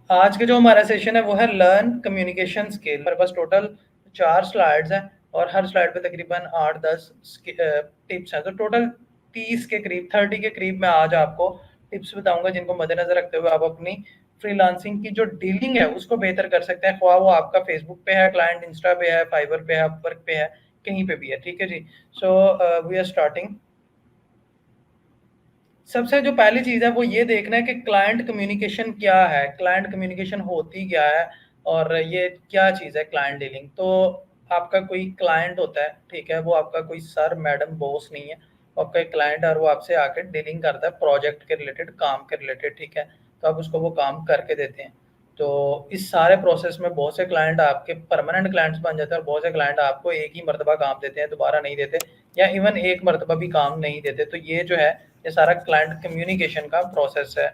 आज के जो हमारा सेशन है वो है लर्न कम्युनिकेशन स्किल। हमारे पास टोटल 4 स्लाइड्स हैं और हर स्लाइड पे तकरीबन 8-10 टिप्स हैं। तो टोटल 30 के करीब 30 के करीब मैं आज आपको टिप्स बताऊंगा जिनको मद्देनजर रखते हुए आप अपनी फ्रीलांसिंग की जो डीलिंग है उसको बेहतर कर सकते हैं। ख्वाह वो आपका फेसबुक पे है, क्लाइंट इंस्टा पे है, फाइवर पे है, अपवर्क पे है, कहीं पे भी है। ठीक है जी। So we are starting. सबसे जो पहली चीज़ है वो ये देखना है कि क्लाइंट कम्युनिकेशन क्या है, क्लाइंट कम्युनिकेशन होती क्या है और ये क्या चीज़ है क्लाइंट डीलिंग। तो आपका कोई क्लाइंट होता है, ठीक है, वो आपका कोई सर मैडम बॉस नहीं है, वो आपका एक क्लाइंट है और वो आपसे आके डीलिंग करता है प्रोजेक्ट के रिलेटेड, काम के रिलेटेड। ठीक है, तो आप उसको वो काम करके देते हैं। तो इस सारे प्रोसेस में बहुत से क्लाइंट आपके परमानेंट क्लाइंट्स बन जाते हैं और बहुत से क्लाइंट आपको एक ही मरतबा काम देते हैं, दोबारा नहीं देते, या इवन एक मरतबा भी काम नहीं देते। तो ये जो है ये सारा क्लाइंट कम्युनिकेशन का प्रोसेस है।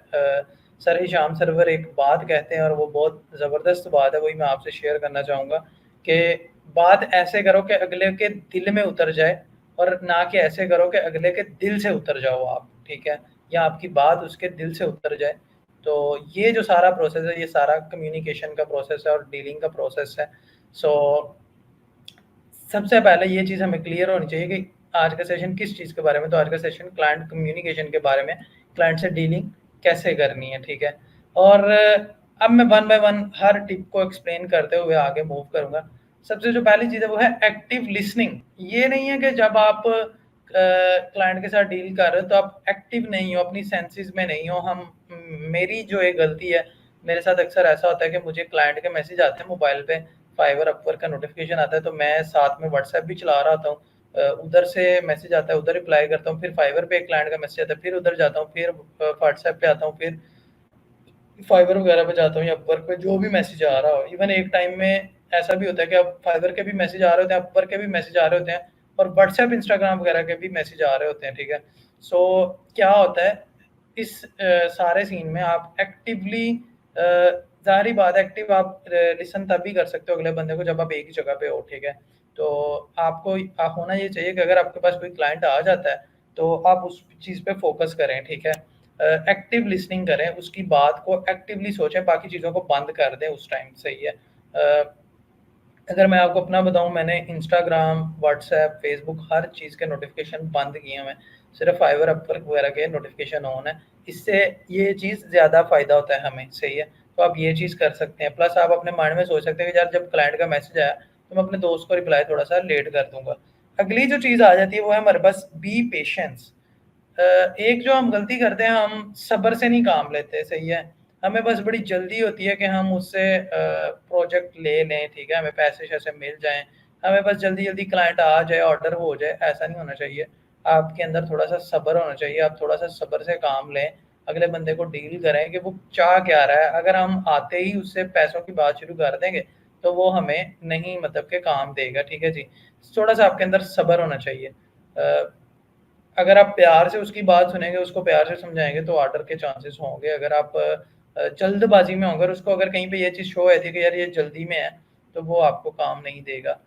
सर हिशाम सरवर एक बात कहते हैं और वो बहुत ज़बरदस्त बात है, वही मैं आपसे शेयर करना चाहूँगा कि बात ऐसे करो कि अगले के दिल में उतर जाए और ना कि ऐसे करो कि अगले के दिल से उतर जाओ आप। ठीक है, या आपकी बात उसके दिल से उतर जाए। तो ये जो सारा प्रोसेस है ये सारा कम्युनिकेशन का प्रोसेस है और डीलिंग का प्रोसेस है। सो सबसे पहले ये चीज़ हमें क्लियर होनी चाहिए कि आज का सेशन किस चीज़ के बारे में। तो आज का सेशन क्लाइंट कम्युनिकेशन के बारे में, क्लाइंट से डीलिंग कैसे करनी है। ठीक है, और अब मैं one by one her tip को एक्सप्लेन करते हुए आगे मूव करूंगा। सबसे जो पहली चीज़ है वो है एक्टिव लिसनिंग। ये नहीं है कि जब आप क्लाइंट के साथ डील कर रहे हो तो आप एक्टिव नहीं हो, अपनी सेंसेस में नहीं हो। मेरी जो एक गलती है, मेरे साथ अक्सर ऐसा होता है कि मुझे क्लाइंट के मैसेज आते हैं मोबाइल पे, फाइवर अपवर्क का नोटिफिकेशन आता है, तो मैं साथ में व्हाट्सएप भी चला रहा होता हूँ। उधर से मैसेज आता है, उधर रिप्लाई करता हूँ, फिर फाइवर पे एक क्लाइंट का मैसेज आता है, फिर उधर जाता हूँ, फिर व्हाट्सएप पे आता हूँ, फिर फाइवर वगैरह पे जाता हूँ या अपवर्क पे, जो भी मैसेज आ रहा हो। इवन एक टाइम में ऐसा भी होता है कि अब फाइवर के भी मैसेज आ रहे होते हैं, अपवर्क के भी मैसेज आ रहे होते हैं और व्हाट्सएप इंस्टाग्राम वगैरह के भी मैसेज आ रहे होते हैं। ठीक है, सो क्या होता है इस सारे सीन में आप एक्टिवली, ज़ाहिर बात एक्टिव आप लिसन तभी कर सकते हो अगले बंदे को जब आप एक ही जगह पे हो। ठीक है, तो आपको होना ये चाहिए कि अगर आपके पास कोई क्लाइंट आ जाता है तो आप उस चीज़ पे फोकस करें। ठीक है, एक्टिव लिसनिंग करें, उसकी बात को एक्टिवली सोचें, बाकी चीज़ों को बंद कर दें उस टाइम। सही है। अगर मैं आपको अपना बताऊं, मैंने इंस्टाग्राम, व्हाट्सएप, फेसबुक हर चीज़ के नोटिफिकेशन बंद किए हैं। मैं सिर्फ फाइवर अपवर्क वगैरह के नोटिफिकेशन ऑन है। इससे ये चीज़ ज़्यादा फ़ायदा होता है हमें। सही है, तो आप ये चीज़ कर सकते हैं। प्लस आप अपने माइंड में सोच सकते हैं कि यार जब क्लाइंट का मैसेज आया तो मैं अपने दोस्त को रिप्लाई थोड़ा सा लेट कर दूंगा। अगली जो चीज़ आ जाती है वो है हमारे पास बी पेशेंस। एक जो हम गलती करते हैं, हम सब्र से नहीं काम लेते। सही है, हमें बस बड़ी जल्दी होती है कि हम उससे प्रोजेक्ट ले लें। ठीक है, हमें पैसे शैसे मिल जाएं, हमें बस जल्दी जल्दी क्लाइंट आ जाए, ऑर्डर हो जाए। ऐसा नहीं होना चाहिए। आपके अंदर थोड़ा सा सब्र होना चाहिए, आप थोड़ा सा सब्र से काम लें, अगले बंदे को डील करें कि वो चाह क्या रहा है। अगर हम आते ही उससे पैसों की बात शुरू कर देंगे तो वो हमें नहीं मतलब के काम देगा। ठीक है जी, थोड़ा सा आपके अंदर सब्र होना चाहिए। अगर आप प्यार से उसकी बात सुनेंगे, उसको प्यार से समझाएँगे तो ऑर्डर के चांसेस होंगे। अगर आप जल्दबाज़ी में होंगे और उसको अगर कहीं पे ये चीज़ शो रहती है कि यार ये जल्दी में है, तो वो आपको काम नहीं देगा।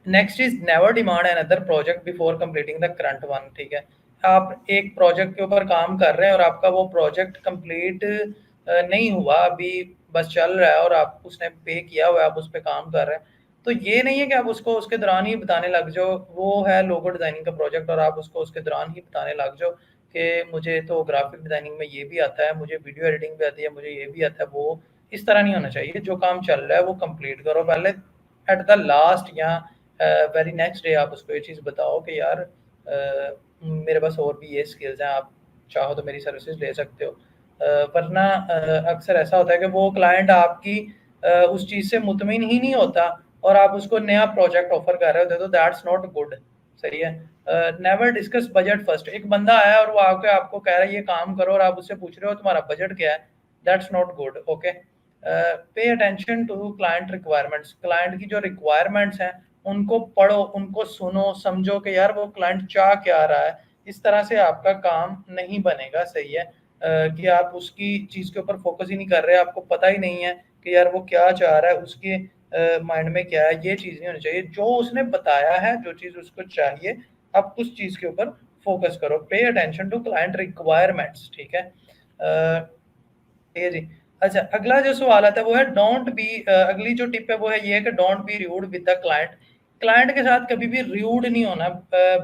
Next is never demand another project before completing the current one. ठीक है, आप एक प्रोजेक्ट के ऊपर काम कर रहे हैं और आपका वो प्रोजेक्ट कंप्लीट नहीं हुआ अभी, बस चल रहा है और आप उसने पे किया हुआ है, आप उस पे काम कर रहे हैं। तो ये नहीं है कि आप उसको उसके दौरान ही बताने लग जाओ, वो है लोगो डिज़ाइनिंग का प्रोजेक्ट और आप उसको उसके दौरान ही बताने लग जाओ कि मुझे तो ग्राफिक डिज़ाइनिंग में ये भी आता है, मुझे वीडियो एडिटिंग भी आती है, मुझे ये भी आता है। वो इस तरह नहीं होना चाहिए। जो काम चल रहा है वो कंप्लीट करो पहले, एट द लास्ट या वेरी नेक्स्ट डे आप उसको ये चीज़ बताओ कि यार मेरे पास और भी ये स्किल्स हैं, आप चाहो तो मेरी सर्विसेज ले सकते हो। वरना अक्सर ऐसा होता है कि वो क्लाइंट आपकी उस चीज़ से मुतमिन ही नहीं होता और आप उसको नया प्रोजेक्ट ऑफर कर रहे होते, तो दैट्स नॉट गुड। सही है, नेवर डिस्कस बजट फर्स्ट। एक बंदा आया और वो आके आपको कह रहा है ये काम करो और आप उससे पूछ रहे हो तुम्हारा बजट क्या है, that's not good. Okay, pay attention to client requirements. Client की जो रिक्वायरमेंट्स हैं उनको पढ़ो, उनको सुनो, समझो कि यार वो क्लाइंट चाह क्या रहा है। इस तरह से आपका काम नहीं बनेगा। सही है, कि आप उसकी चीज़ के ऊपर फोकस ही नहीं कर रहे, आपको पता ही नहीं है कि यार वो क्या चाह रहा है, उसके माइंड में क्या है। ये चीज़ नहीं होनी चाहिए। जो उसने बताया है, जो चीज़ उसको चाहिए, आप उस चीज़ के ऊपर फोकस करो। पे अटेंशन टू क्लाइंट रिक्वायरमेंट्स। ठीक है, ठीक है जी। अच्छा, अगला जो सवाल आता है वो है डोंट बी अगली जो टिप है वो है ये है कि don't be rude with the client. Client के साथ कभी भी रूड नहीं होना,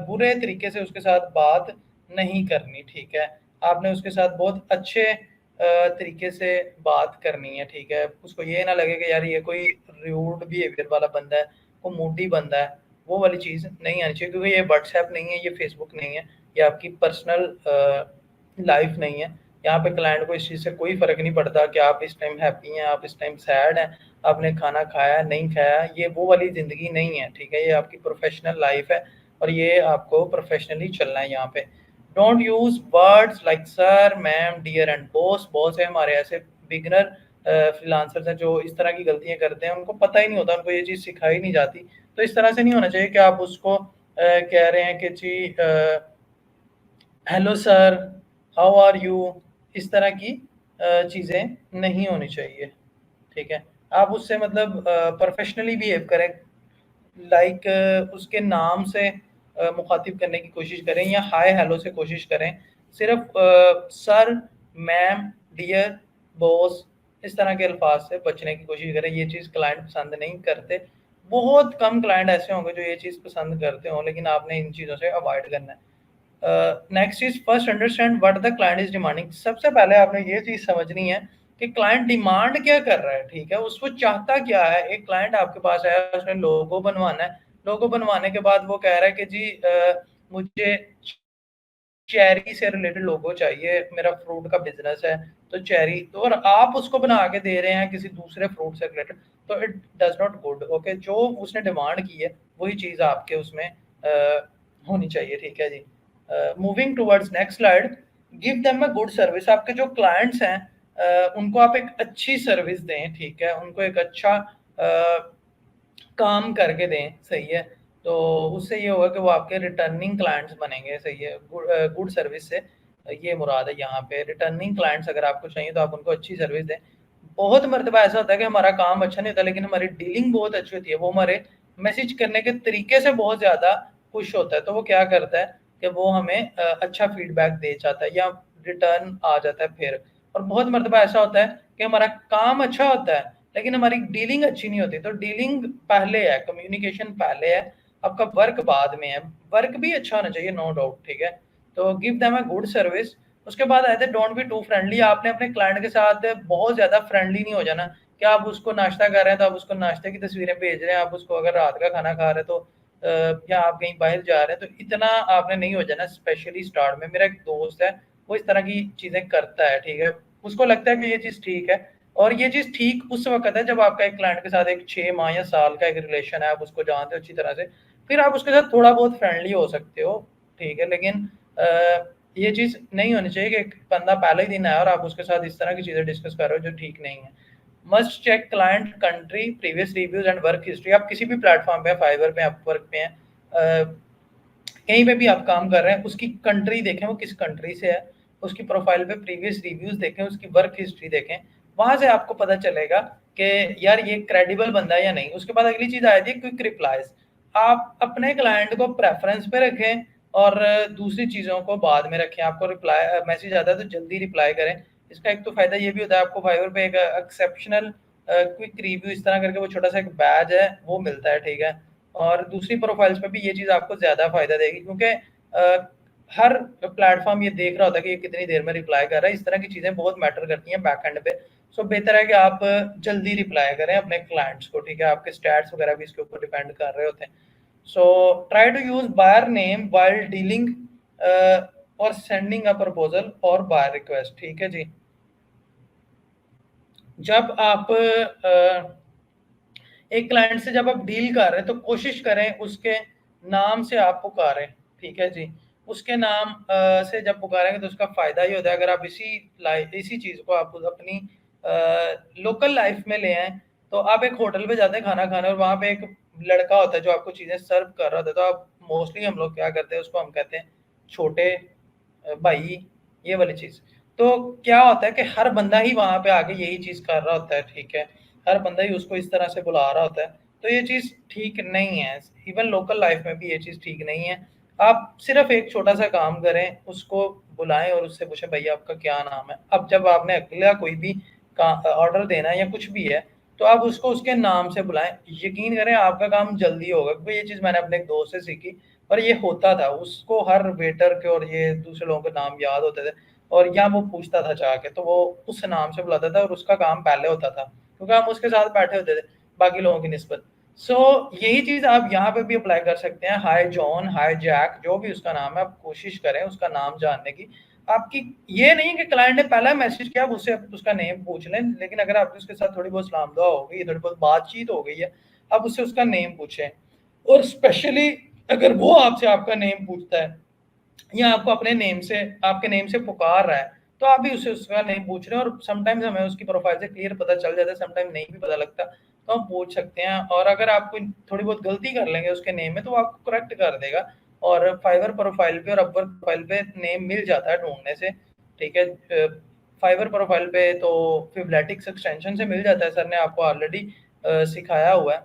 बुरे तरीके से उसके साथ बात नहीं करनी, ठीक है? आपने उसके साथ बहुत अच्छे तरीके से बात करनी है, ठीक है? उसको ये ना लगे कि यार ये कोई रूड बिहेवियर वाला बंदा है, वो मूडी बंदा है, वो वाली चीज़ नहीं आनी चाहिए, क्योंकि ये व्हाट्सएप नहीं है, ये फेसबुक नहीं है, ये आपकी पर्सनल लाइफ नहीं है। यहाँ पे क्लाइंट को इस चीज़ से कोई फ़र्क नहीं पड़ता कि आप इस टाइम हैप्पी हैं, आप इस टाइम सैड हैं, आपने खाना खाया, नहीं खाया, ये वो वाली ज़िंदगी नहीं है, ठीक है? ये आपकी प्रोफ़ेशनल लाइफ़ है और ये आपको प्रोफ़ेशनली चलना है यहाँ पे। Don't use words like sir, ma'am, dear and boss. बहुत से हमारे ऐसे बिगिनर फ्रीलांसर्स हैं जो इस तरह की गलतियाँ करते हैं, उनको पता ही नहीं होता, उनको ये चीज़ सिखाई नहीं जाती। तो इस तरह से नहीं होना चाहिए कि आप उसको कह रहे हैं कि जी hello sir, how are you, इस तरह की चीज़ें नहीं होनी चाहिए, ठीक है? आप उससे मतलब प्रोफेशनली बिहेव करें, लाइक उसके नाम से मुखातिब करने की कोशिश करें या हाय हेलो से कोशिश करें। सिर्फ सर, मैम, डियर, बॉस, इस तरह के अल्फाज से बचने की कोशिश करें। ये चीज़ क्लाइंट पसंद नहीं करते। बहुत कम क्लाइंट ऐसे होंगे जो ये चीज़ पसंद करते हों, लेकिन आपने इन चीज़ों से अवॉइड करना है। Next is first understand what the client is demanding. सबसे पहले आपने ये चीज समझनी है कि क्लाइंट डिमांड क्या कर रहा है, ठीक है? उसको चाहता क्या है। एक क्लाइंट आपके पास आया, उसने लोगो बनवाना है। लोगो बनवाने के बाद वो कह रहा है कि जी मुझे चेरी से रिलेटेड लोगो चाहिए, मेरा फ्रूट का बिजनेस है, तो चेरी तो, और आप उसको बना के दे रहे हैं किसी दूसरे फ्रूट से रिलेटेड, तो it does not good. Okay, जो उसने डिमांड की है वही चीज़ आपके उसमें होनी चाहिए, ठीक है जी? Moving towards next slide. Give them a good service. आपके जो क्लाइंट्स हैं उनको आप एक अच्छी सर्विस दें, ठीक है? उनको एक अच्छा काम करके दें, सही है? तो उससे ये होगा कि वो आपके रिटर्निंग क्लाइंट्स बनेंगे, सही है? गुड सर्विस से ये मुराद है यहाँ पे। रिटर्निंग क्लाइंट्स अगर आपको चाहिए तो आप उनको अच्छी सर्विस दें। बहुत मर्तबा ऐसा होता है कि हमारा काम अच्छा नहीं होता, लेकिन हमारी डीलिंग बहुत अच्छी होती है। वो हमारे मैसेज करने के तरीके से बहुत ज़्यादा खुश होता है, तो वो क्या करता है कि वो हमें अच्छा फीडबैक दे जाता है या रिटर्न आ जाता है फिर। और बहुत मर्तबा ऐसा होता है कि हमारा काम अच्छा होता है, लेकिन हमारी डीलिंग अच्छी नहीं होती। तो डीलिंग पहले है, कम्युनिकेशन पहले है, आपका वर्क बाद में है। वर्क भी अच्छा होना चाहिए, नो डाउट, ठीक है? तो give them a good service. उसके बाद आए थे डोंट बी टू फ्रेंडली। आपने अपने क्लाइंट के साथ बहुत ज़्यादा फ्रेंडली नहीं हो जाना कि आप उसको नाश्ता कर रहे हैं तो आप उसको नाश्ते की तस्वीरें भेज रहे हैं, आप उसको अगर रात का खाना खा रहे हैं तो या आप कहीं बाहर जा रहे हैं तो इतना आपने नहीं हो जाना, स्पेशली स्टार्ट में। मेरा एक दोस्त है, वो इस तरह की चीज़ें करता है, ठीक है? उसको लगता है कि ये चीज़ ठीक है, और ये चीज़ ठीक उस वक़्त है जब आपका एक क्लाइंट के साथ एक 6 माह या साल का एक रिलेशन है, आप उसको जानते हो अच्छी तरह से, फिर आप उसके साथ थोड़ा बहुत फ्रेंडली हो सकते हो, ठीक है? लेकिन ये चीज़ नहीं होनी चाहिए कि एक बंदा पहले ही दिन आया और आप उसके साथ इस तरह की चीज़ें डिस्कस कर रहे हो जो ठीक नहीं है। Must check client country, previous reviews and work history. आप किसी भी प्लेटफ़ॉर्म पे हैं, फाइवर पे हैं, अपवर्क पे हैं, कहीं पे भी आप काम कर रहे हैं, उसकी कंट्री देखें, वो किस कंट्री से है, उसकी प्रोफाइल पे प्रीवियस रिव्यूज देखें, उसकी वर्क हिस्ट्री देखें। वहां से आपको पता चलेगा कि यार ये क्रेडिबल बंदा है या नहीं। उसके बाद अगली चीज आ जाती है क्विक रिप्लाईज। आप अपने क्लाइंट को प्रेफरेंस पे रखें और दूसरी चीज़ों को बाद में रखें। आपको रिप्लाई मैसेज आता है तो जल्दी रिप्लाई करें। इसका एक तो फ़ायदा ये भी होता है, आपको फाइवर पे एक एक्सेप्शनल क्विक रिव्यू इस तरह करके वो छोटा सा एक बैज है वो मिलता है, ठीक है? और दूसरी प्रोफाइल्स पे भी ये चीज़ आपको ज़्यादा फ़ायदा देगी, क्योंकि हर प्लेटफॉर्म ये देख रहा होता है कि ये कितनी देर में रिप्लाई कर रहा है। इस तरह की चीज़ें बहुत मैटर करती हैं बैक एंड पे। सो बेहतर है कि आप जल्दी रिप्लाई करें अपने क्लाइंट्स को, ठीक है? आपके स्टैट्स वगैरह भी इसके ऊपर डिपेंड कर रहे होते हैं। So try to use buyer name while dealing और सेंडिंग अ प्रपोजल और बायर रिक्वेस्ट, ठीक है जी? जब आप एक क्लाइंट से जब आप डील कर रहे हैं तो कोशिश करें उसके नाम से आप पुकारें, ठीक है जी? उसके नाम से जब पुकारेंगे तो उसका फ़ायदा ये होता है, अगर आप इसी चीज़ को आप अपनी लोकल लाइफ में ले आएँ, तो आप एक होटल पे जाते हैं खाना खाने और वहाँ पे एक लड़का होता है जो आपको चीज़ें सर्व कर रहा होता है, तो आप मोस्टली हम लोग क्या करते हैं, उसको हम कहते हैं छोटे भाई, ये वाली चीज़। तो क्या होता है कि हर बंदा ही वहाँ पे आके यही चीज़ कर रहा होता है, ठीक है? हर बंदा ही उसको इस तरह से बुला रहा होता है, तो ये चीज़ ठीक नहीं है। इवन लोकल लाइफ में भी ये चीज़ ठीक नहीं है। आप सिर्फ़ एक छोटा-सा काम करें, उसको बुलाएँ और उससे पूछें भैया आपका क्या नाम है? अब जब आपने अगला कोई भी ऑर्डर देना है या कुछ भी है, तो आप उसको उसके नाम से बुलाएँ। यकीन करें आपका काम जल्दी होगा, क्योंकि ये चीज़ मैंने अपने एक दोस्त से सीखी और ये होता था। उसको हर वेटर के और ये दूसरे लोगों के नाम याद होते थे और या वो पूछता था जाके, तो वो उस नाम से बुलाता था और उसका काम पहले होता था, क्योंकि हम उसके साथ बैठे होते थे बाकी लोगों की निस्बत। सो यही चीज़ आप यहाँ पे भी अप्लाई कर सकते हैं। हाय जॉन, हाय जैक, जो भी उसका नाम है, आप कोशिश करें उसका नाम जानने की। आपकी ये नहीं कि क्लाइंट ने पहला मैसेज किया, आप उससे उसका नेम पूछ लें, लेकिन अगर आपकी उसके साथ थोड़ी बहुत सलाम दुआ हो गई, थोड़ी बहुत बातचीत हो गई है, आप उससे उसका नेम पूछें। और स्पेशली अगर वो आपसे आपका नेम पूछता है या आपको अपने नेम से, आपके नेम से पुकार रहा है, तो आप भी उससे उसका नेम पूछ रहे हैं। और समटाइम्स हमें उसकी प्रोफाइल से क्लियर पता चल जाता है, समटाइम नहीं भी पता लगता, तो हम पूछ सकते हैं। और अगर आप कोई थोड़ी बहुत गलती कर लेंगे उसके नेम में, तो वो आपको करेक्ट कर देगा। और फाइवर प्रोफाइल पे और अपवर्क प्रोफाइल पे नेम मिल जाता है ढूँढने से, ठीक है? फाइवर प्रोफाइल पे तो फिबलेटिक्स एक्सटेंशन से मिल जाता है, सर ने आपको ऑलरेडी सिखाया हुआ है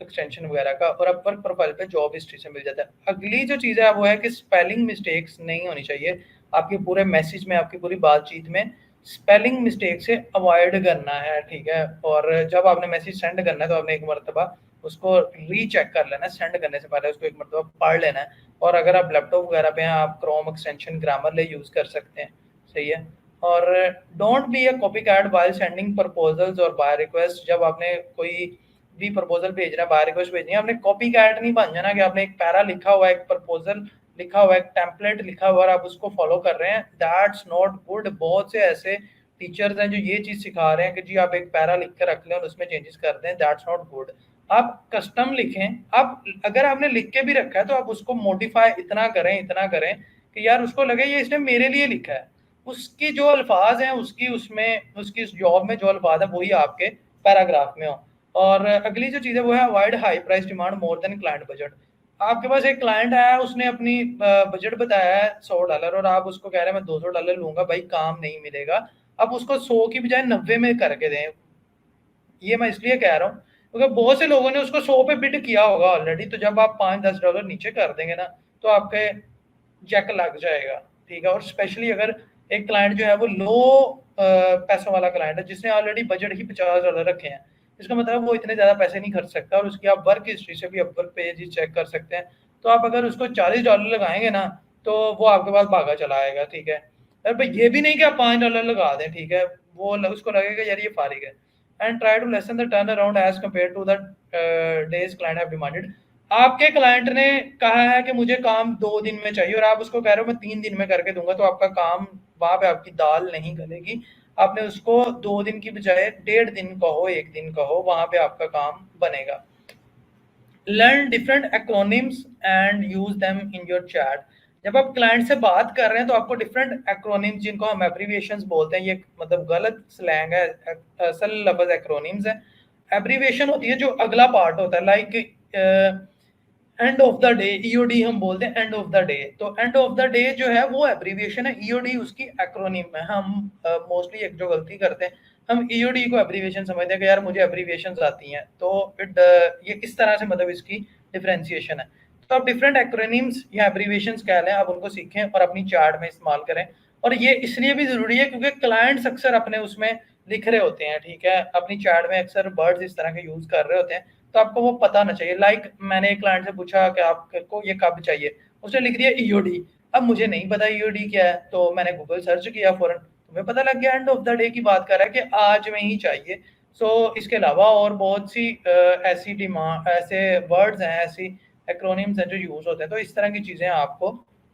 एक्सटेंशन वगैरह का। और अपवर्क प्रोफाइल पे जॉब हिस्ट्री से मिल जाता है। अगली जो चीज़ है वो है कि स्पेलिंग मिस्टेक्स नहीं होनी चाहिए आपके पूरे मैसेज में, आपकी पूरी बातचीत में। स्पेलिंग मिस्टेक से अवॉइड करना है, ठीक है? और जब आपने मैसेज सेंड करना है, तो आपने एक मरतबा उसको रीचेक कर लेना है, सेंड करने से पहले उसको एक मरतबा पढ़ लेना है। और अगर आप लैपटॉप वगैरह पे हैं, आप क्रोम एक्सटेंशन ग्रामरली यूज़ कर सकते हैं, सही है? और don't be a copy cat while sending proposals और बाय रिक्वेस्ट। जब आपने कोई भी प्रपोजल भेजना है, बाय रिक्वेस्ट भेजनी है, आपने कॉपी कैट नहीं बन जाना कि आपने एक पैरा लिखा हुआ है, एक प्रपोजल लिखा हुआ है, एक टेम्पलेट लिखा हुआ है और आप उसको फॉलो कर रहे हैं। That's not good. बहुत से ऐसे टीचर्स हैं जो ये चीज़ सिखा रहे हैं कि जी आप एक पैरा लिख कर रख लें और उसमें चेंजेस कर दें। That's not good. आप कस्टम लिखें। आप अगर आपने लिख के भी रखा है, तो आप उसको मॉडिफाई इतना करें कि यार उसको लगे ये इसने मेरे लिए लिखा है। उसकी जो अल्फाज हैं, उसकी उसमें उसकी उस जॉब में जो अल्फाज है वही आपके पैराग्राफ में हो। और अगली जो चीज़ है वो है avoid high price demand more than client budget. आपके पास एक क्लाइंट आया, उसने अपनी बजट बताया है $100 और आप उसको कह रहे हैं मैं $200 लूंगा, भाई काम नहीं मिलेगा। आप उसको 100 की बजाय 90 में करके दें। ये मैं इसलिए कह रहा हूँ क्योंकि बहुत से लोगों ने उसको 100 पे बिड किया होगा ऑलरेडी। तो जब आप $5-10 नीचे कर देंगे ना, तो आपके जैक लग जाएगा, ठीक है? और स्पेशली अगर एक क्लाइंट जो है वो लो पैसों वाला क्लाइंट है, जिसने ऑलरेडी बजट ही $50 रखे हैं, इसका मतलब वो इतने ज़्यादा पैसे नहीं खर्च सकता। और उसकी आप वर्क हिस्ट्री से भी अपवर्क पे ये चीज़ चेक कर सकते हैं। तो आप अगर उसको $40 लगाएंगे ना, तो वो आपके पास भागा चला आएगा, ठीक है? अरे भाई ये भी नहीं कि आप $5 लगा दें, ठीक है? वो उसको लगेगा यार ये फारिग है। And try to lessen the turn around as compare to the days client have demanded. आपके क्लाइंट ने कहा है कि मुझे काम 2 दिन में चाहिए और आप उसको कह रहे हो मैं 3 दिन में करके दूंगा, तो आपका काम वहां पे आपकी दाल नहीं गलेगी। आपने उसको 2 दिन की बजाय 1.5 दिन कहो, 1 दिन कहो, वहां पे आपका काम बनेगा। Learn different acronyms and use them in your chat. जब आप क्लाइंट से बात कर रहे हैं, तो आपको डिफरेंट एक्रोनिम्स, जिनको हम एब्रीविएशंस बोलते हैं, ये मतलब गलत स्लैंग है, असल लफ्ज एक्रोनिम्स है। एब्रीविएशन होती है जो अगला पार्ट होता है, like end of the day, EOD हम बोलते हैं, एंड ऑफ द डे। तो एंड ऑफ द डे जो है वो एब्रीविएशन है, ईओडी उसकी एक्रोनिम है। हम मोस्टली एक जो गलती करते हैं, हम ईओडी को एब्रीविएशन समझते हैं कि यार मुझे एब्रीविएशंस आती हैं, तो ये इस तरह से मतलब इसकी डिफरेंशिएशन है। तो आप डिफरेंट एक्रोनिम्स या एब्रीविएशंस कह लें, आप उनको सीखें और अपनी चार्ट में इस्तेमाल करें। और ये इसलिए भी ज़रूरी है क्योंकि क्लाइंट्स अक्सर अपने उसमें लिख रहे होते हैं, ठीक है? अपनी चार्ट में अक्सर वर्ड्स इस तरह के यूज़ कर रहे होते हैं, तो आपको वो पता ना चाहिए। लाइक मैंने एक क्लाइंट से पूछा कि आपको ये कब चाहिए, उसने लिख दिया ईओडी। अब मुझे नहीं पता ईओडी क्या है, तो मैंने गूगल सर्च किया फौरन, तुम्हें पता लग गया एंड ऑफ द डे की बात कर रहा है कि आज में ही चाहिए। सो इसके अलावा और बहुत सी ऐसी डिमांड, ऐसे वर्ड्स हैं, ऐसी एक्रोनिम्स हैं जो यूज़ होते हैं। तो इस तरह की चीज़ें आपको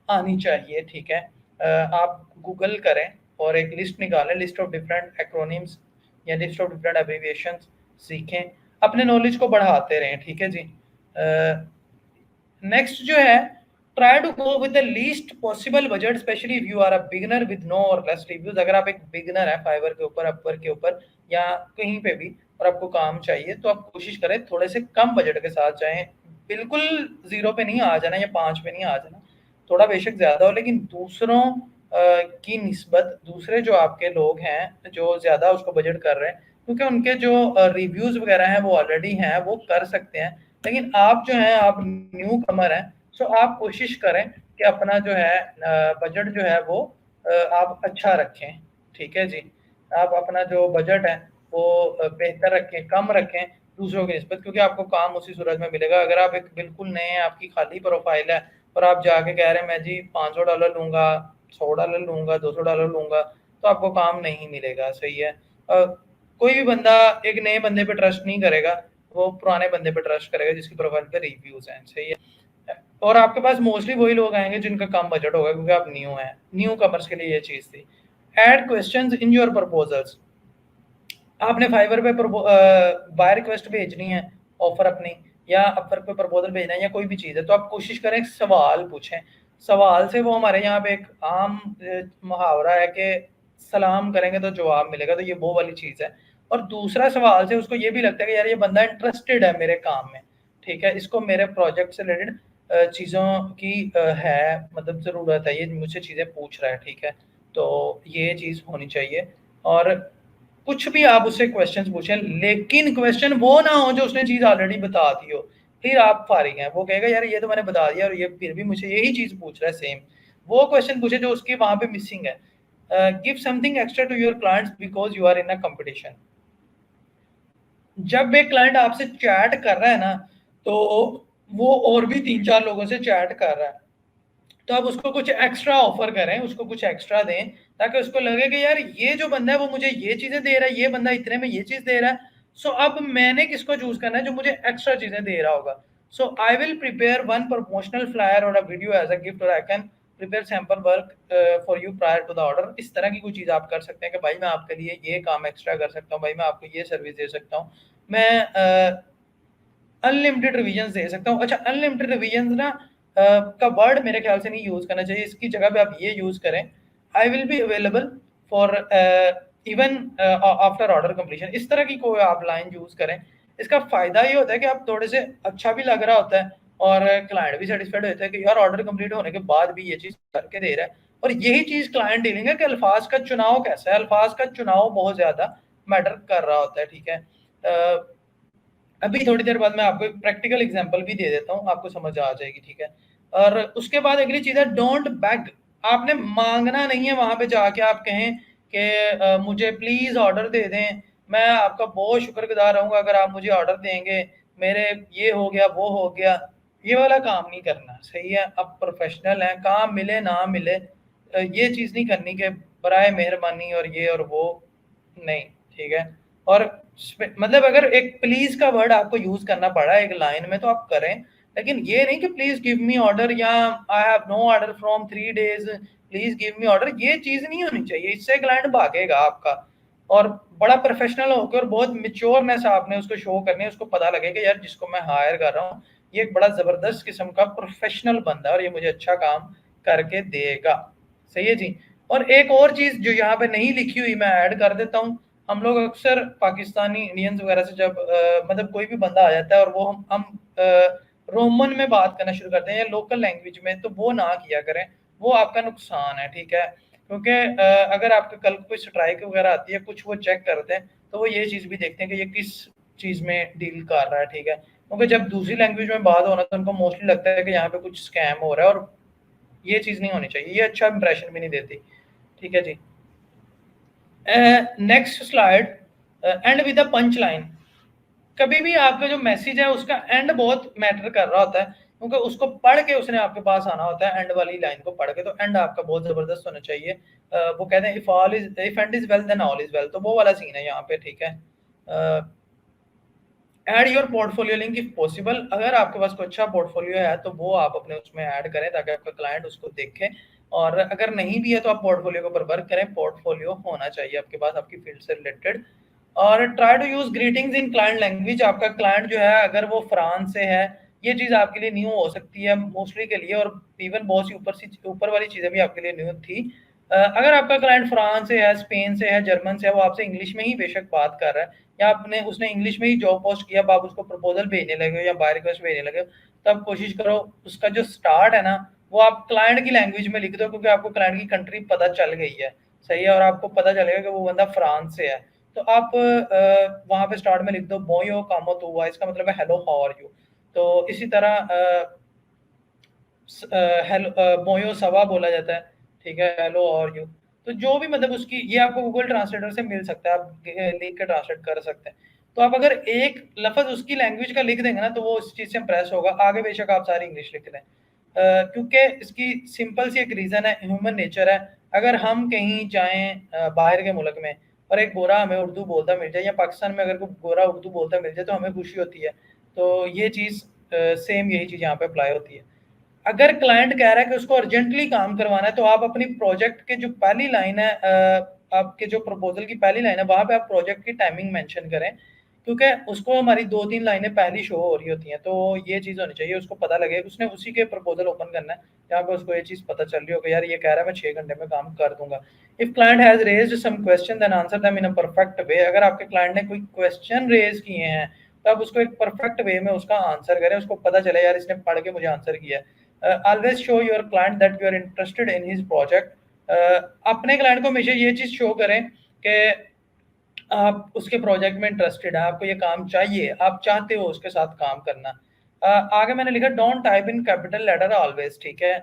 आनी चाहिए, ठीक है? आप गूगल करें और एक लिस्ट निकालें, लिस्ट ऑफ डिफरेंट एक्रोनिम्स या लिस्ट ऑफ डिफरेंट एब्रीविएशंस सीखें, अपने नॉलेज को बढ़ाते रहें, ठीक है जी? नेक्स्ट जो है, try to go with the least possible budget, specially if you are a beginner with no or less reviews. अगर आप एक बिगिनर है फाइवर के ऊपर, अपवर के ऊपर या कहीं पे भी, और आपको काम चाहिए, तो आप कोशिश करें थोड़े से कम बजट के साथ जाएं। बिल्कुल जीरो पे नहीं आ जाना या 5 पे नहीं आ जाना, थोड़ा बेशक ज्यादा हो, लेकिन दूसरों की निस्बत, दूसरे जो आपके लोग हैं जो ज्यादा उसको बजट कर रहे हैं, क्योंकि उनके जो रिव्यूज वगैरह हैं वो ऑलरेडी हैं, वो कर सकते हैं। लेकिन आप जो हैं, आप न्यू कमर हैं, सो आप कोशिश करें कि अपना जो है बजट जो है वो आप अच्छा रखें, ठीक है जी? आप अपना जो बजट है वो बेहतर रखें, कम रखें दूसरों की निस्बत, क्योंकि आपको काम उसी सूरत में मिलेगा। अगर आप एक बिल्कुल नए हैं, आपकी खाली प्रोफाइल है और आप जाके कह रहे हैं मैं जी $500 लूंगा, $100 लूंगा, $200 लूंगा, तो आपको काम नहीं मिलेगा। सही है। कोई भी बंदा एक नए बंदे पे ट्रस्ट नहीं करेगा, वो पुराने बंदे पे ट्रस्ट करेगा जिसकी प्रोफाइल पे रिव्यूज हैं। सही है। और आपके पास मोस्टली वही लोग आएंगे जिनका कम बजट होगा, क्योंकि आप न्यू हैं। न्यू कमर्स के लिए ये चीज थी। Add questions in your proposals. आपने फाइवर पे बाय रिक्वेस्ट भेजनी है, ऑफर अपनी, या अपवर्क पे प्रपोजल भेजना है, या कोई भी चीज़ है, तो आप कोशिश करें सवाल पूछें। सवाल से वो हमारे यहाँ पे एक आम मुहावरा है कि सलाम करेंगे तो जवाब मिलेगा, तो ये वो वाली चीज़ है। और दूसरा सवाल से उसको ये भी लगता है कि यार ये बंदा इंटरेस्टेड है मेरे काम में, ठीक है, इसको मेरे प्रोजेक्ट से रिलेटेड चीज़ों की है मतलब ज़रूरत है, ये मुझसे चीज़ें पूछ रहा है, ठीक है। तो ये चीज़ होनी चाहिए। और कुछ भी आप उससे क्वेश्चंस पूछें, लेकिन क्वेश्चन वो ना हो जो उसने चीज ऑलरेडी बता दी हो, फिर आप फारिग हैं। वो कहेगा यार ये तो मैंने बता दिया और ये फिर भी मुझे यही चीज पूछ रहा है सेम। वो क्वेश्चन पूछे जो उसकी वहां पे मिसिंग है। Give something extra to your clients because you are in a competition. जब एक क्लाइंट आपसे चैट कर रहा है ना, तो वो और भी 3-4 लोगों से चैट कर रहा है, तो आप उसको कुछ एक्स्ट्रा ऑफर करें, उसको कुछ एक्स्ट्रा दें, ताकि उसको लगे कि यार ये जो बंदा है वो मुझे ये चीजें दे रहा है, ये बंदा इतने में ये चीज दे रहा है, सो अब मैंने किसको चूज करना है जो मुझे एक्स्ट्रा चीजें दे रहा होगा। So I will prepare one promotional flyer और a video as a gift, और I can prepare sample work for you prior to the order. इस तरह की कोई चीज आप कर सकते हैं कि भाई मैं आपके लिए ये काम एक्स्ट्रा कर सकता हूँ, भाई मैं आपको ये सर्विस दे सकता हूँ, मैं अनलिमिटेड रिवीजन दे सकता हूँ। अच्छा, अनलिमिटेड रिवीजन ना का वर्ड मेरे ख्याल से नहीं यूज करना चाहिए, इसकी जगह पे आप ये यूज करें, I will be available for even after order completion. इस तरह की कोई आप लाइन यूज करें। इसका फायदा ये होता है कि आप थोड़े से अच्छा भी लग रहा होता है और क्लाइंट भी सेटिस्फाइड होता है कि यार ऑर्डर कंप्लीट होने के बाद भी ये चीज करके दे रहा है। और यही चीज क्लाइंट डीलिंग है कि अल्फाज का चुनाव कैसा है। अल्फाज का चुनाव बहुत ज्यादा मैटर कर रहा होता है, ठीक है। अभी थोड़ी देर बाद मैं आपको एक प्रैक्टिकल एग्जांपल भी दे देता हूँ, आपको समझ आ जाएगी, ठीक है। और उसके बाद अगली चीज है डोंट बैग। आपने मांगना नहीं है, वहां पे जाके आप कहें कि मुझे प्लीज ऑर्डर दे दें, मैं आपका बहुत शुक्रगुजार रहूंगा अगर आप मुझे ऑर्डर देंगे, मेरे ये हो गया वो हो गया। ये वाला काम नहीं करना। सही है, अब प्रोफेशनल है, काम मिले ना मिले, ये चीज नहीं करनी कि बराए मेहरबानी और ये और वो, नहीं, ठीक है। और मतलब अगर एक प्लीज का वर्ड आपको यूज करना पड़ा एक लाइन में तो आप करें, लेकिन ये नहीं कि प्लीज गिव मी ऑर्डर या I have no order from 3 days, please give me order. ये चीज नहीं होनी चाहिए, इससे क्लाइंट भागेगा आपका। और बड़ा प्रोफेशनल होकर और बहुत मिच्योरनेस आपने उसको शो करनी है, उसको पता लगेगा यार जिसको मैं हायर कर रहा हूँ ये एक बड़ा जबरदस्त किस्म का प्रोफेशनल बंदा है और ये मुझे अच्छा काम करके देगा। सही है जी। और एक और चीज जो यहाँ पे नहीं लिखी हुई मैं ऐड कर देता हूँ। हम लोग अक्सर पाकिस्तानी इंडियंस वगैरह से जब मतलब कोई भी बंदा आ जाता है और वो हम रोमन में बात करना शुरू करते हैं या लोकल लैंग्वेज में, तो वो ना किया करें, वो आपका नुकसान है, ठीक है। क्योंकि अगर आपके कल कोई स्ट्राइक वगैरह आती है, कुछ वो चेक करते हैं, तो वो ये चीज़ भी देखते हैं कि ये किस चीज़ में डील कर रहा है, ठीक है। क्योंकि जब दूसरी लैंग्वेज में बात होना तो उनको मोस्टली लगता है कि यहाँ पे कुछ स्कैम हो रहा है, और ये चीज़ नहीं होनी चाहिए, ये अच्छा इंप्रेशन भी नहीं देती, ठीक है जी। Next slide, and with a punch line. कभी भी आपका जो मैसेज है उसका एंड बहुत मैटर कर रहा होता है, क्योंकि उसको पढ़ के उसने आपके पास आना होता है, एंड वाली लाइन को पढ़ के, तो एंड आपका बहुत जबरदस्त होना चाहिए। वो कहते हैं if end is well then all is well, तो वो वाला सीन है यहाँ पे, ठीक है। Add your portfolio link if possible. अगर आपके पास कोई अच्छा पोर्टफोलियो है तो वो आप अपने उसमें ऐड करें ताकि आपका क्लाइंट उसको देखे। और अगर नहीं भी है तो आप पोर्टफोलियो के ऊपर वर्क करें, पोर्टफोलियो होना चाहिए आपके पास आपकी फील्ड से रिलेटेड। और try to use greetings in client language. आपका क्लाइंट जो है अगर वो फ्रांस से है, ये चीज़ आपके लिए न्यू हो सकती है मोस्टली के लिए, और इवन बहुत सी ऊपर वाली चीज़ें भी आपके लिए न्यू थी। अगर आपका क्लाइंट फ्रांस से है, स्पेन से है, जर्मन से है, वो आपसे इंग्लिश में ही बेशक बात कर रहा है, या आपने उसने इंग्लिश में ही जॉब पोस्ट किया, अब आप उसको प्रपोजल भेजने लगे हो या बाय रिक्वेस्ट भेजने लगे हो, तब कोशिश करो उसका जो स्टार्ट है ना वो आप क्लाइंट की लैंग्वेज में लिख दो, क्योंकि आपको क्लाइंट की कंट्री पता चल गई है। सही है, और आपको पता चलेगा कि वो बंदा फ्रांस से है। तो आप वहाँ पे स्टार्ट में लिख दो बोयो कामो तुआ, इसका मतलब है हेलो हाउ आर यू। तो इसी तरह हेलो बोयो सवा बोला जाता है, ठीक है, हेलो और यू। तो जो भी मतलब उसकी, ये आपको गूगल ट्रांसलेटर से मिल सकता है, आप लिख के ट्रांसलेट कर सकते हैं। तो आप अगर एक लफ्ज उसकी लैंग्वेज का लिख देंगे ना, तो वो उस चीज से इंप्रेस होगा। आगे बेशक आप सारी इंग्लिश लिख लें, क्योंकि इसकी सिंपल सी एक रीजन है, ह्यूमन नेचर है। अगर हम कहीं जाएं बाहर के मुल्क में, और एक गोरा हमें उर्दू बोलता मिल जाए, या पाकिस्तान में अगर कोई गोरा उर्दू बोलता मिल जाए, तो हमें खुशी होती है। तो ये चीज सेम यही चीज यहाँ पे अप्लाई होती है। अगर क्लाइंट कह रहा है कि उसको अर्जेंटली काम करवाना है, तो आप अपनी प्रोजेक्ट के जो पहली लाइन है, आपके जो प्रपोजल की पहली लाइन है, वहां पे आप प्रोजेक्ट की टाइमिंग मेंशन करें, क्योंकि उसको हमारी 2-3 लाइनें पहली शो हो रही होती हैं। तो ये चीज़ होनी चाहिए, उसको पता लगे, उसने उसी के प्रपोजल ओपन करना है जहाँ पे उसको ये चीज़ पता चल रही हो कि यार ये कह रहा है मैं 6 घंटे में काम कर दूंगा। If client has raised some question, then answer them in a perfect way. अगर आपके क्लाइंट ने कोई क्वेश्चन रेज किए हैं, तो आप उसको एक परफेक्ट वे में उसका आंसर करें, उसको पता चले यार इसने पढ़ के मुझे आंसर किया है। Always show your client that you are interested in his project. अपने क्लाइंट को हमेशा ये चीज़ शो करें कि आप उसके प्रोजेक्ट में इंटरेस्टेड है, आपको ये काम चाहिए, आप चाहते हो उसके साथ काम करना। आगे मैंने लिखा don't type in capital letter always, ठीक है।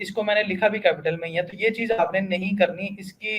इसको मैंने लिखा भी कैपिटल में ही है, तो ये चीज़ आपने नहीं करनी। इसकी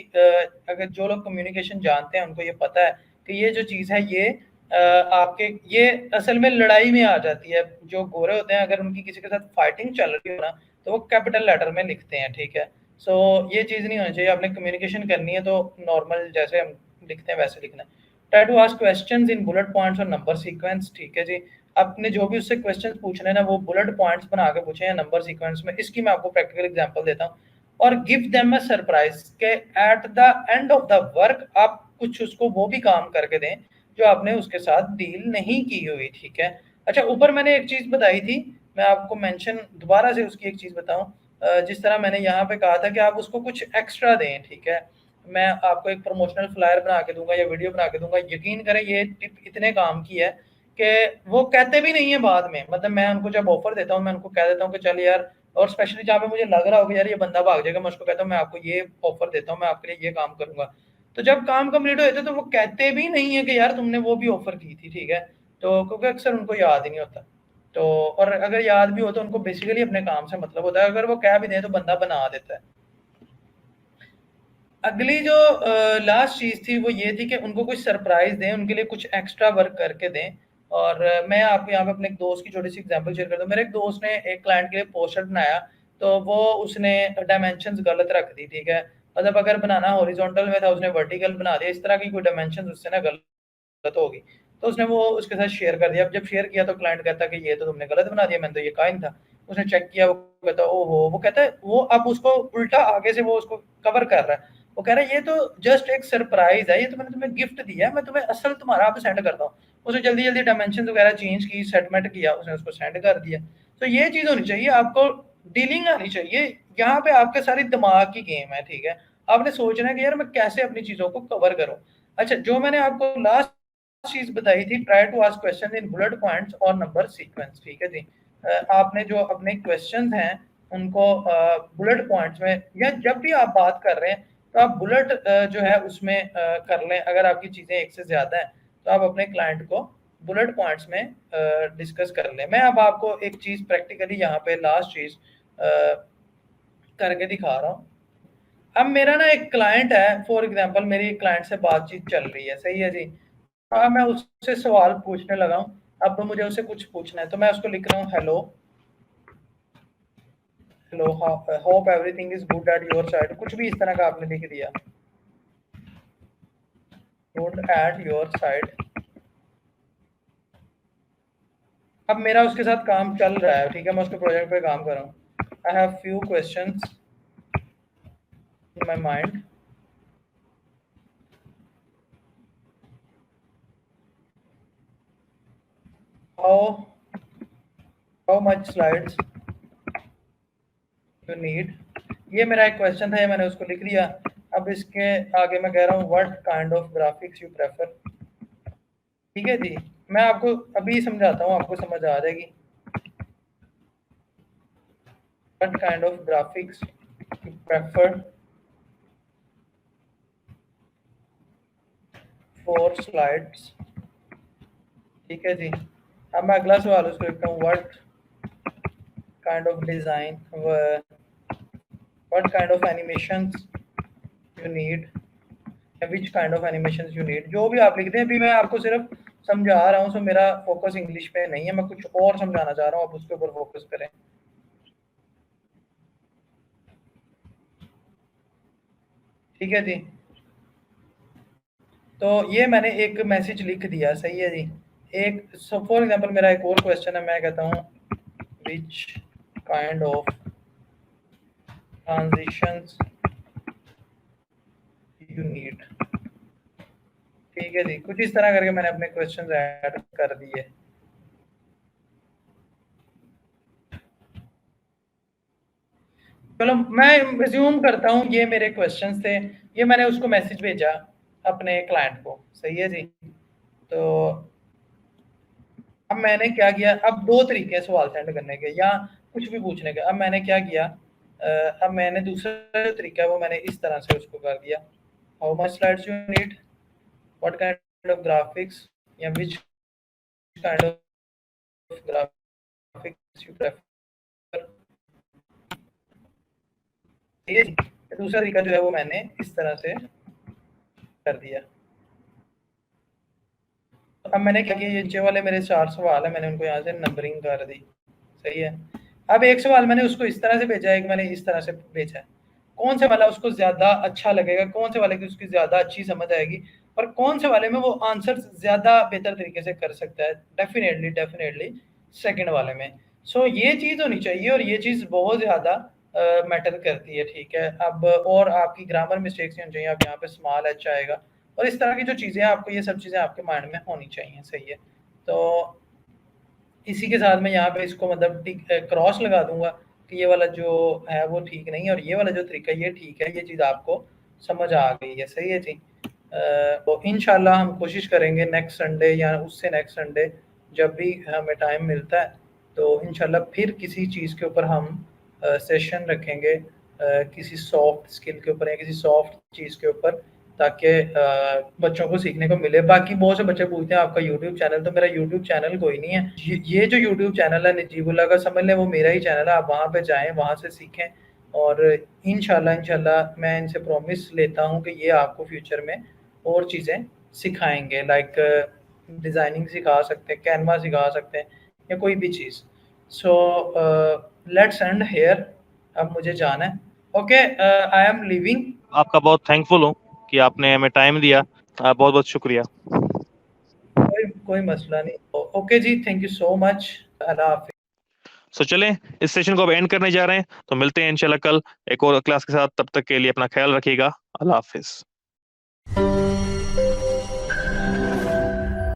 अगर जो लोग कम्युनिकेशन जानते हैं उनको ये पता है कि ये जो चीज़ है ये आपके ये असल में लड़ाई में आ जाती है। जो गोरे होते हैं, अगर उनकी किसी के साथ फाइटिंग चल रही हो ना, तो वो कैपिटल लेटर में लिखते हैं, ठीक है। सो ये चीज़ नहीं होनी चाहिए। आपने कम्युनिकेशन करनी है तो नॉर्मल जैसे हम लिखते हैं वैसे लिखना है। Try to ask questions in bullet points और नंबर सीक्वेंस, ठीक है जी। आपने जो भी उससे क्वेश्चंस पूछने हैं ना, वो बुलेट पॉइंट्स बना के पूछे या नंबर सीक्वेंस में। इसकी मैं आपको प्रैक्टिकल एग्जांपल देता हूँ। और गिव देम अ सरप्राइज के at the end of the work आप कुछ उसको वो भी काम करके दें जो आपने उसके साथ डील नहीं की हुई, ठीक है। अच्छा, ऊपर मैंने एक चीज बताई थी, मैं आपको मेंशन दोबारा से उसकी एक चीज बताऊं। जिस तरह मैंने यहाँ पे कहा था कि आप उसको कुछ एक्स्ट्रा दें, ठीक है। मैं आपको एक प्रमोशनल फ्लायर बना के दूंगा या वीडियो बना के दूंगा, यकीन करें ये टिप इतने काम की है कि वो कहते भी नहीं है बाद में। मतलब मैं उनको जब ऑफर देता हूँ, मैं उनको कह देता हूँ कि चल यार, और स्पेशली जहाँ पे मुझे लग रहा होगा यार ये बंदा भाग जाएगा, मैं उसको कहता हूँ मैं आपको ये ऑफर देता हूँ, मैं आपके लिए ये काम करूंगा। तो जब काम कंप्लीट हो जाता है तो वो कहते भी नहीं है कि यार तुमने वो भी ऑफर की थी, ठीक है। तो क्योंकि अक्सर उनको याद ही नहीं होता। तो और अगर याद भी हो तो उनको बेसिकली अपने काम से मतलब होता है, अगर वो कह भी दें तो बंदा बना देता है। अगली जो लास्ट चीज़ थी वो ये थी कि उनको कुछ सरप्राइज़ दें, उनके लिए कुछ एक्स्ट्रा वर्क करके दें। और मैं आपको यहाँ पे अपने एक दोस्त की छोटी-सी एग्ज़ाम्पल शेयर करता हूँ। मेरे एक दोस्त ने एक क्लाइंट के लिए पोस्टर बनाया, तो वो उसने डायमेंशंस गलत रख दी, ठीक है। मतलब अगर बनाना हॉरिज़ॉन्टल में था, उसने वर्टिकल बना दिया। इस तरह की कोई डायमेंशंस उससे ना गलत होगी। तो उसने वो उसके साथ शेयर कर दिया। अब जब शेयर किया तो क्लाइंट कहता कि ये तो तुमने गलत बना दिया, मैंने तो ये कहा ही नहीं था। उसने चेक किया, वो कहता ओहो! वो कहता है वो अब उसको उल्टा आगे से वो उसको कवर कर रहा है। वो कह रहा है ये तो जस्ट एक सरप्राइज़ है, ये तो मैंने तुम्हें गिफ्ट दिया है, मैं तुम्हें असल तुम्हारा अब सेंड करता हूँ। उसने जल्दी-जल्दी डायमेंशंस वगैरह चेंज की, सेटमेंट किया, उसने उसको सेंड कर दिया। तो ये चीज़ होनी चाहिए, आपको डीलिंग आनी चाहिए। यहाँ पे आपके सारी दिमाग की गेम है, ठीक है। आपने सोचना है कि यार मैं कैसे अपनी चीज़ों को कवर करूँ। अच्छा, जो मैंने आपको लास्ट चीज बताई थी, try to ask question in bullet points और नंबर सीक्वेंस, ठीक है जी। आपने जो अपने क्वेश्चंस हैं उनको बुलेट पॉइंट्स में, या जब भी आप बात कर रहे हैं तो आप बुलेट जो है उसमें कर लें। अगर आपकी चीजें एक से ज्यादा हैं तो आप अपने क्लाइंट को बुलेट पॉइंट्स में डिस्कस कर लें। मैं अब आपको एक चीज प्रैक्टिकली यहाँ पे लास्ट चीज करके दिखा रहा हूँ। अब मेरा ना एक क्लाइंट है, फॉर एग्जांपल मेरी क्लाइंट से बातचीत चल रही है, सही है जी। हाँ, मैं उससे सवाल पूछने लगा हूँ। अब मुझे उससे कुछ पूछना है, तो मैं उसको लिख रहा हूँ hello, hello, hope everything is good at your side, कुछ भी इस तरह का आपने लिख दिया, गुड एट योर साइड। अब मेरा उसके साथ काम चल रहा है, ठीक है, मैं उसके प्रोजेक्ट पे काम कर रहा हूँ। I have few questions in my mind. How how much slides you need. ये मेरा एक क्वेश्चन था, ये मैंने उसको लिख दिया। अब इसके आगे मैं कह रहा हूँ what kind of graphics you prefer, ठीक है जी। मैं आपको अभी समझाता हूँ, आपको समझ आ जाएगी। What kind of graphics you prefer for slides, ठीक है जी। अब मैं अगला सवाल उसको लिखता हूँ what kind of design, what kind of animations you need, which kind of animation you need, जो भी आप लिखते हैं। अभी मैं आपको सिर्फ समझा रहा हूँ, सो मेरा फोकस इंग्लिश पे नहीं है, मैं कुछ और समझाना चाह रहा हूँ, आप उसके ऊपर फोकस करें। ठीक है जी। तो ये मैंने एक मैसेज लिख दिया, सही है जी। एक फॉर एग्जांपल मेरा एक और क्वेश्चन है, मैं कहता हूँ विच kind of transitions you need. ठीक है जी, कुछ इस तरह करके मैंने अपने क्वेश्चन ऐड कर दिए। चलो मैं रिज्यूम करता हूँ, ये मेरे क्वेश्चंस थे, ये मैंने उसको मैसेज भेजा अपने क्लाइंट को, सही है जी। तो अब मैंने क्या किया, अब दो तरीके हैं सवाल सेंड करने के या कुछ भी पूछने के। अब मैंने क्या किया, अब मैंने दूसरा जो तरीका है वो मैंने इस तरह से उसको कर दिया, how much slides you need, what kind of graphics, या which kind of graphics you prefer. ठीक है जी। दूसरा तरीका जो है वो मैंने इस तरह से कर दिया। अब मैंने क्या किया, ये नीचे वाले मेरे 4 सवाल है, मैंने उनको यहाँ से नंबरिंग कर दी, सही है। अब एक सवाल मैंने उसको इस तरह से भेजा है, एक मैंने इस तरह से भेजा है। कौन से वाला उसको ज़्यादा अच्छा लगेगा, कौन से वाले की उसकी ज़्यादा अच्छी समझ आएगी, और कौन से वाले में वो आंसर ज़्यादा बेहतर तरीके से कर सकता है, डेफ़िनेटली डेफ़िनेटली सेकंड वाले में। सो ये चीज़ होनी चाहिए, और ये चीज़ बहुत ज़्यादा मैटर करती है, ठीक है। अब और आपकी ग्रामर मिस्टेक्स नहीं होनी चाहिए, आप यहाँ पे स्मॉल एच आएगा, और इस तरह की जो चीज़ें हैं, आपको ये सब चीज़ें आपके माइंड में होनी चाहिए, सही है। तो इसी के साथ मैं यहाँ पे इसको मतलब क्रॉस लगा दूंगा कि ये वाला जो है वो ठीक नहीं है, और ये वाला जो तरीका है ये ठीक है, ये चीज़ आपको समझ आ गई है, सही है जी। तो इंशाल्लाह हम कोशिश करेंगे नेक्स्ट संडे या उससे नेक्स्ट संडे जब भी हमें टाइम मिलता है, तो इंशाल्लाह फिर किसी चीज़ के ऊपर हम सेशन रखेंगे, किसी सॉफ्ट स्किल के ऊपर या किसी सॉफ्ट चीज़ के ऊपर, ताकि बच्चों को सीखने को मिले। बाकी बहुत से बच्चे पूछते हैं आपका यूट्यूब चैनल, तो मेरा यूट्यूब चैनल कोई नहीं है। ये जो यूट्यूब चैनल है नजीबुल्लाह का, समझ लें वो मेरा ही चैनल है, आप वहाँ पे जाएँ, वहाँ से सीखें, और इंशाल्लाह मैं इनसे प्रॉमिस लेता हूँ कि ये आपको फ्यूचर में और चीज़ें सिखाएँगे, लाइक डिज़ाइनिंग सिखा सकते हैं, कैनवा सिखा सकते हैं, या कोई भी चीज़। सो लेट्स एंड हियर, अब मुझे जाना है। Okay, I am leaving. आपका बहुत थैंकफुल हूँ कि आपने हमें टाइम दिया, बहुत बहुत शुक्रिया। कोई मसला नहीं। ओके जी, थैंक यू सो मच, अल्लाह हाफिज। सो चलें, इस सेशन को अब एंड करने जा रहे हैं, तो मिलते हैं इंशाल्लाह कल एक और क्लास के साथ। तब तक के लिए अपना ख्याल रखिएगा। अल्लाह हाफिज।